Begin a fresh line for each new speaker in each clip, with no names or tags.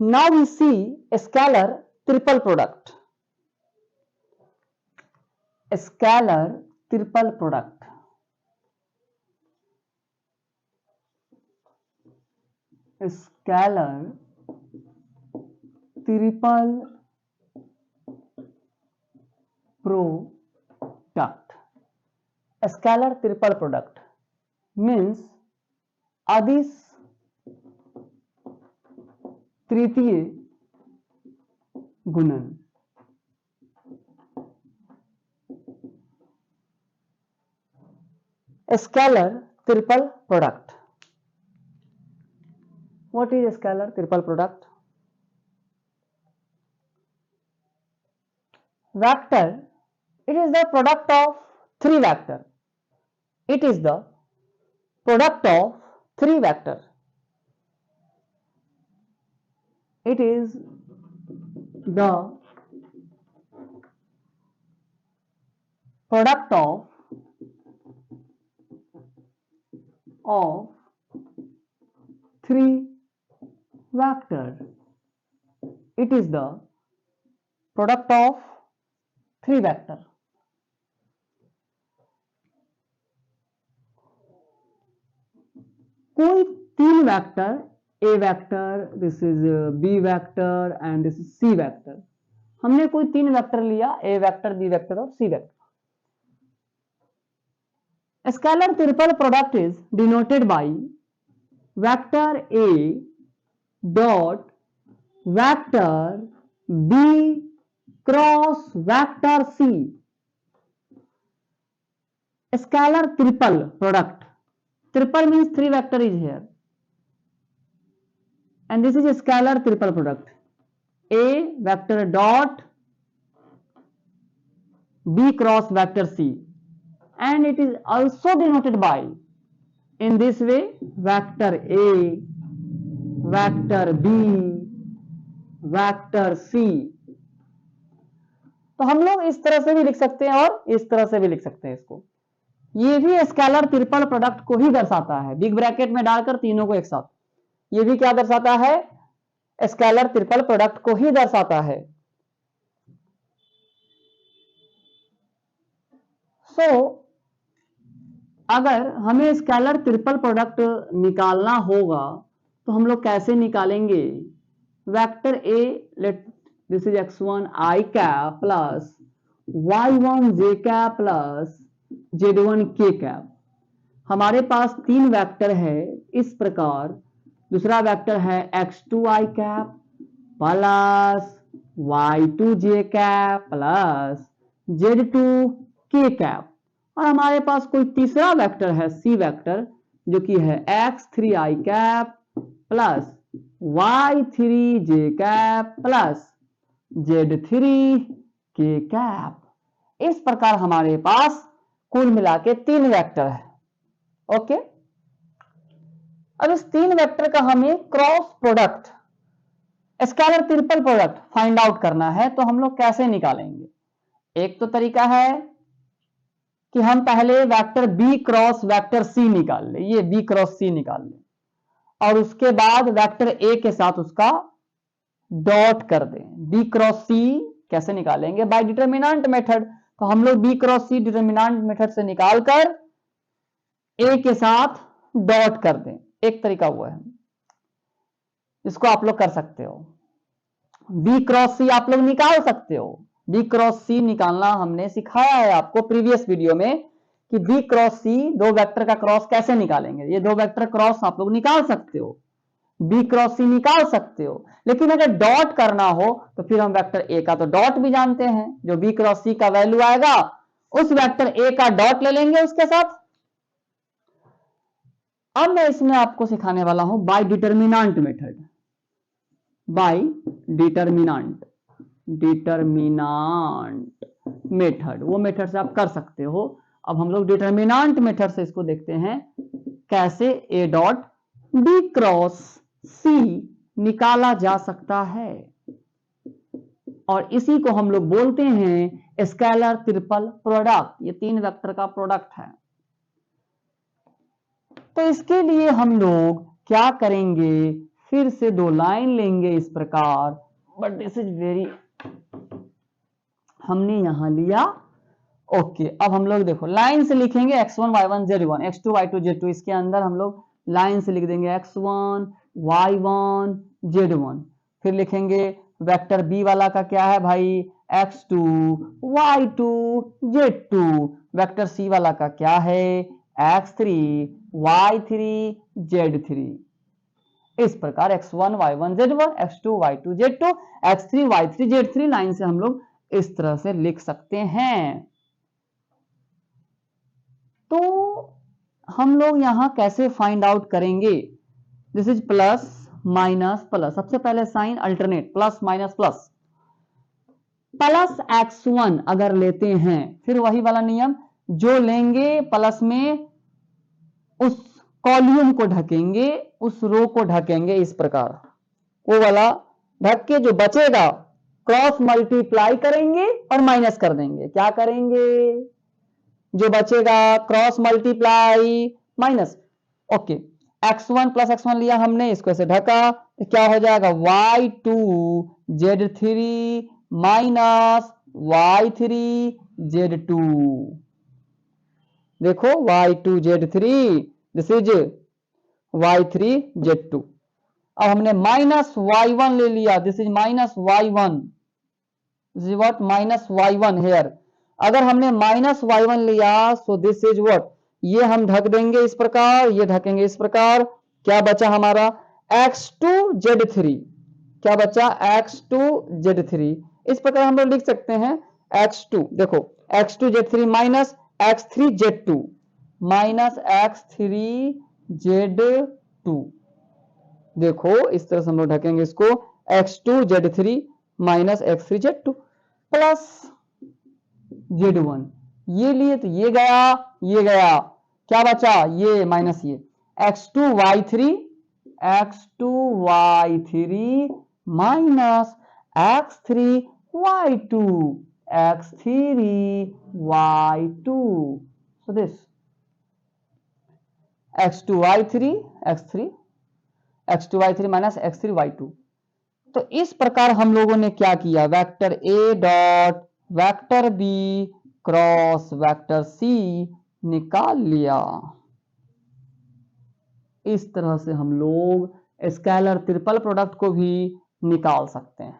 Now we see a scalar triple product. A scalar triple product. A scalar triple product. A scalar triple product means अदिश तृतीय गुणन. A scalar triple product. What is a scalar triple product? Vector, it is the product of three vector. It is the product of three vector. It is the product of three vector. It is the product of three vector. कोई तीन vector, A vector, this is B vector and this is C vector. हमने कोई तीन vector लिया, ए vector, B vector और C vector. A scalar triple product is denoted by vector A dot vector B cross vector C. A scalar triple product. Triple means three vector is here. And this is a scalar triple product. A vector dot B cross vector C. And it is also denoted by, in this way, vector A, vector B, vector C. तो हम लोग इस तरह से भी लिख सकते हैं और इस तरह से भी लिख सकते हैं इसको. ये भी स्केलर ट्रिपल प्रोडक्ट को ही दर्शाता है, बिग ब्रैकेट में डालकर तीनों को एक साथ. ये भी क्या दर्शाता है? स्केलर ट्रिपल प्रोडक्ट को ही दर्शाता है. अगर हमें स्केलर ट्रिपल प्रोडक्ट निकालना होगा तो हम लोग कैसे निकालेंगे? Vector A, let this is x1 i cap plus y1 j cap plus z1 k cap. हमारे पास तीन वेक्टर है इस प्रकार. दूसरा वेक्टर है x2 i cap plus y2 j cap plus z2 k cap. और हमारे पास कोई तीसरा वेक्टर है सी वेक्टर, जो कि है x3 i cap plus y3 j cap plus z3 k cap. इस प्रकार हमारे पास कुल मिला के तीन वेक्टर है. ओके. अब इस तीन वेक्टर का हमें cross product, scalar triple product find out करना है. तो हम लोग कैसे निकालेंगे? एक तो तरीका है कि हम पहले vector B cross vector C निकाल ले. ये बी क्रॉस सी निकाल ले और उसके बाद वेक्टर ए के साथ उसका डॉट कर दें. बी क्रॉस सी कैसे निकालेंगे? By determinant method. तो हम लोग B cross C determinant method से निकालकर ए के साथ डॉट कर दें. एक तरीका हुआ है, इसको आप लोग कर सकते हो. बी क्रॉस सी आप लोग निकाल सकते हो. बी क्रॉस सी निकालना हमने सिखाया है आपको प्रीवियस वीडियो में कि बी क्रॉस सी दो वेक्टर का क्रॉस कैसे निकालेंगे. ये दो वेक्टर क्रॉस आप लोग निकाल सकते हो, बी क्रॉस सी निकाल सकते हो. लेकिन अगर डॉट करना हो तो फिर हम वेक्टर ए का तो डॉट भी जानते हैं. जो बी क्रॉस सी का वैल्यू आएगा उस वेक्टर ए का डॉट ले लेंगे उसके साथ. अब मैं इसमें आपको सिखाने वाला हूं by determinant method. By determinant method, वो मेथड से आप कर सकते हो. अब हम लोग डिटरमिनेंट मेथड से इसको देखते हैं कैसे ए डॉट बी क्रॉस सी निकाला जा सकता है. और इसी को हम लोग बोलते हैं स्केलर ट्रिपल प्रोडक्ट. ये तीन वेक्टर का प्रोडक्ट है. तो इसके लिए हम लोग क्या करेंगे? फिर से दो लाइन लेंगे इस प्रकार, बट दिस इज वेरी, हमने यहां लिया ओके। अब हम लोग देखो लाइन से लिखेंगे x1 y1 z1 x2 y2 z2, इसके अंदर हम लोग लाइन से लिख देंगे x1 y1 z1। फिर लिखेंगे वेक्टर b वाला का क्या है भाई, x2 y2 z2। Vector c वाला का क्या है, x3 y3 z3। इस प्रकार x1 y1 z1 x2 y2 z2 x3 y3 z3 line से हम लोग इस तरह से लिख सकते हैं। तो हम लोग यहां कैसे फाइंड आउट करेंगे, this is plus minus plus, सबसे पहले sign alternate, plus minus plus, plus x1 अगर लेते हैं, फिर वही वाला नियम, जो लेंगे प्लस में उस कॉलम को ढकेंगे, उस रो को ढकेंगे इस प्रकार, वो वाला ढक के जो बचेगा क्रॉस मल्टीप्लाई करेंगे और माइनस कर देंगे। क्या करेंगे, जो बचेगा cross multiply minus, okay. x1 plus x1 लिया हमने, इसको ऐसे ढका तो क्या हो जाएगा y2 z3 minus y3 z2। देखो y2 z3, this is y3 z2। अब हमने माइनस y1 ले लिया, this is minus y1, this is what minus y1 here. अगर हमने माइनस y1 लिया सो दिस इज व्हाट, ये हम ढक देंगे इस प्रकार, ये ढकेंगे इस प्रकार, क्या बचा हमारा x2 z3, क्या बचा x2 z3। इस प्रकार हम लोग लिख सकते हैं x2, देखो x2 z3 minus x3 z2 minus x3 z2। देखो इस तरह से हम लोग ढकेंगे इसको, x2 z3 minus x3 z2 plus z1, ये लिए तो ये गया, ये गया, क्या बचा ये माइनस ये, x2 y3 minus x3 y2 so this x2 y3 minus x3 y2। तो इस प्रकार हम लोगों ने क्या किया, vector a dot vector b cross vector c निकाल लिया। इस तरह से हम लोग स्केलर ट्रिपल प्रोडक्ट को भी निकाल सकते हैं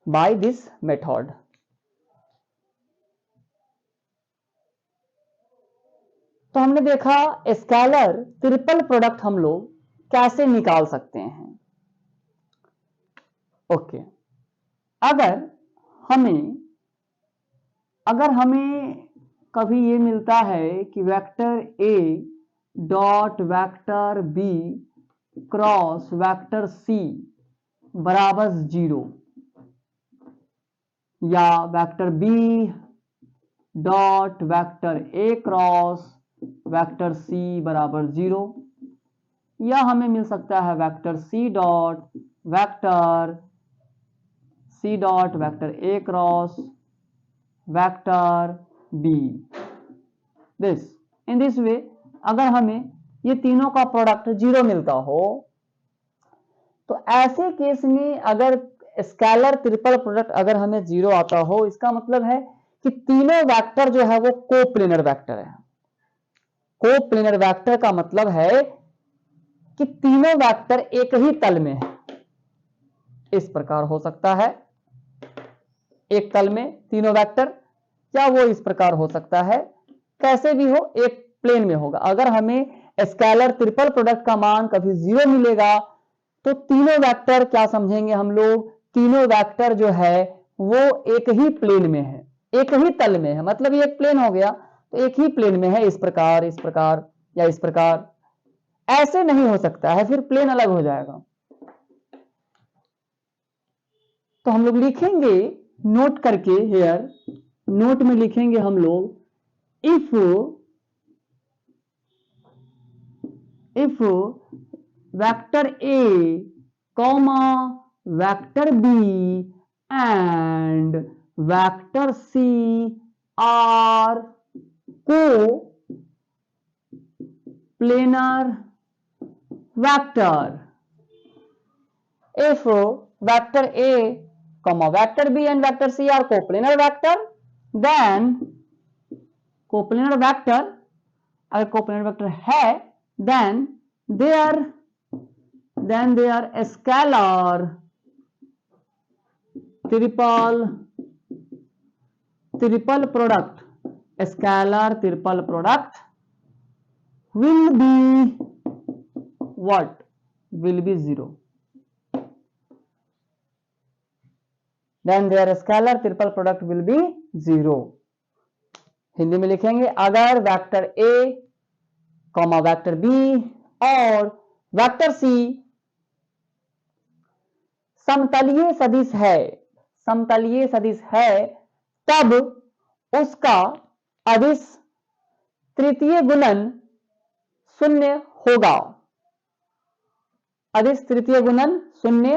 बाय दिस मेथड। तो हमने देखा स्केलर ट्रिपल प्रोडक्ट हम लोग कैसे निकाल सकते हैं। ओके, अगर हमें कभी ये मिलता है कि vector a dot vector b cross vector c बराबर 0, या vector b dot vector a cross vector c बराबर 0, या हमें मिल सकता है vector c dot vector a cross vector b। This in this way, अगर हमें ये तीनों का प्रोडक्ट 0 मिलता हो, तो ऐसे केस में अगर स्केलर ट्रिपल प्रोडक्ट अगर हमें 0 आता हो, इसका मतलब है कि तीनों वेक्टर जो है वो कोप्लेनर वेक्टर है। कोप्लेनर वेक्टर का मतलब है कि तीनों वेक्टर एक ही तल में है। इस प्रकार हो सकता है एक तल में तीनों वेक्टर, या वो इस प्रकार हो सकता है कैसे भी हो एक प्लेन में होगा। अगर हमें स्केलर ट्रिपल प्रोडक्ट का मान कभी 0 मिलेगा तो तीनों वेक्टर क्या समझेंगे हम लोग, तीनों वेक्टर जो है वो एक ही प्लेन में है, एक ही तल में है, मतलब ये एक प्लेन हो गया तो एक ही प्लेन में है, इस प्रकार या इस प्रकार। ऐसे नहीं हो सकता है, फिर प्लेन अलग हो जाएगा। तो हम लोग लिखेंगे नोट करके, हेयर नोट में लिखेंगे हम लोग, if vector a comma vector b and vector c are को planar vector. If vector A, vector B and vector C are coplanar vector, then coplanar vector अगर coplanar vector है, then they are a scalar triple product. A scalar triple product will be what? Will be 0. Then their scalar triple product will be 0. Hindi में लिखेंगे अगर vector A, vector B और vector C समतलीय सदिश है तब उसका अदिश तृतीय गुणन शून्य होगा। अदिश तृतीय गुणन शून्य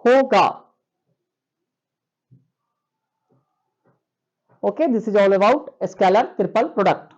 होगा। Okay, this is all about scalar triple product.